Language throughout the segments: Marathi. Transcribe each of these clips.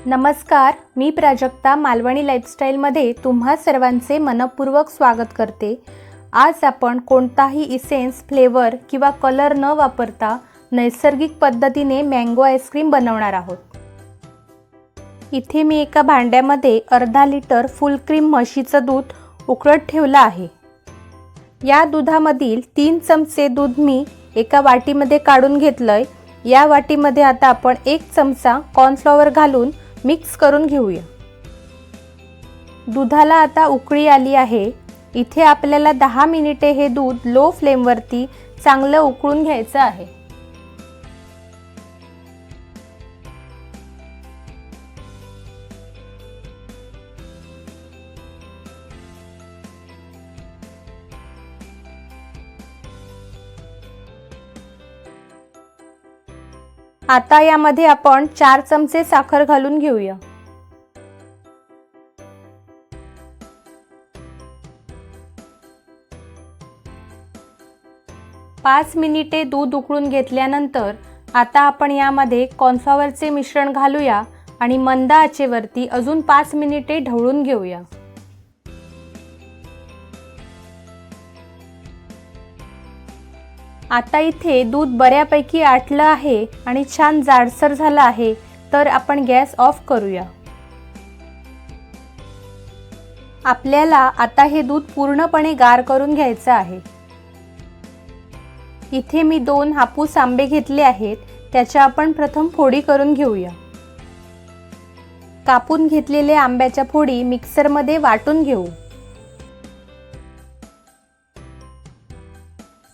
नमस्कार, मी प्राजक्ता मालवणी लाईफस्टाईलमध्ये तुम्हा सर्वांचे मनपूर्वक स्वागत करते। आज आपण कोणताही इसेन्स, फ्लेवर किंवा कलर न वापरता नैसर्गिक पद्धतीने मँगो आईस्क्रीम बनवणार आहोत। इथे मी एका भांड्यामध्ये अर्धा लिटर फुल क्रीम म्हशीचं दूध उकळत ठेवलं आहे। या दुधामधील 3 चमचे दूध मी एका वाटीमध्ये काढून घेतलंय। या वाटीमध्ये आता आपण 1 चमचा कॉर्नफ्लॉवर घालून मिक्स करून घेऊया। दुधाला आता उकळी आली आहे। इथे आपल्याला 10 मिनिटे हे दूध लो फ्लेमवरती चांगलं उकळून घ्यायचं आहे। आता यामध्ये आपण 4 चमचे साखर घालून घेऊया। पाच मिनिटे दूध उकळून घेतल्यानंतर आता आपण यामध्ये कॉर्नफ्लॉवरचे मिश्रण घालूया आणि मंद आचेवरती अजून 5 मिनिटे ढवळून घेऊया। आता इथे दूध बऱ्यापैकी आटलं आहे आणि छान जाडसर झालं आहे, तर आपण गॅस ऑफ करूया। आपल्याला आता हे दूध पूर्णपणे गार करून घ्यायचं आहे। इथे मी 2 हापूस आंबे घेतले आहेत, त्याच्या आपण प्रथम फोडी करून घेऊया। कापून घेतलेल्या आंब्याच्या फोडी मिक्सरमध्ये वाटून घेऊ।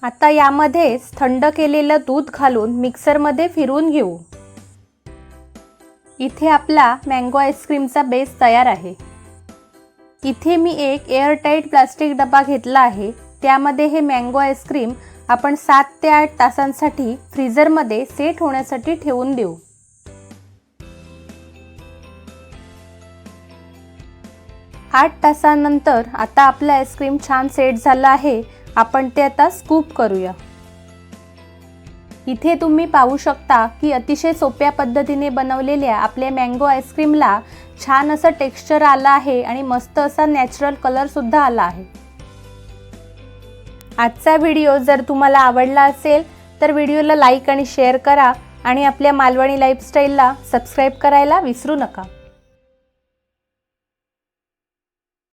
आता यामध्ये थंड केलेलं दूध घालून मिक्सरमध्ये फिरवून घेऊ। इथे आपला मँगो आईस्क्रीमचा बेस तयार आहे। इथे मी एक एअरटाईट प्लास्टिक डबा घेतला आहे। त्यामध्ये हे मँगो आईस्क्रीम आपण 7 ते 8 तासांसाठी फ्रीजरमध्ये सेट होण्यासाठी ठेवून देऊ। 8 तासांनंतर आता आपलं आईस्क्रीम छान सेट झालं आहे। आपण ते आता स्कूप करूया। इथे तुम्ही पाहू शकता की अतिशय सोप्या पद्धतीने बनवलेल्या आपल्या मँगो आईस्क्रीमला छान असं टेक्स्चर आलं आहे आणि मस्त असा नॅचरल कलर सुद्धा आला आहे। आजचा व्हिडिओ जर तुम्हाला आवडला असेल तर व्हिडिओला लाईक आणि शेअर करा आणि आपल्या मालवणी लाईफस्टाईलला सबस्क्राईब करायला विसरू नका।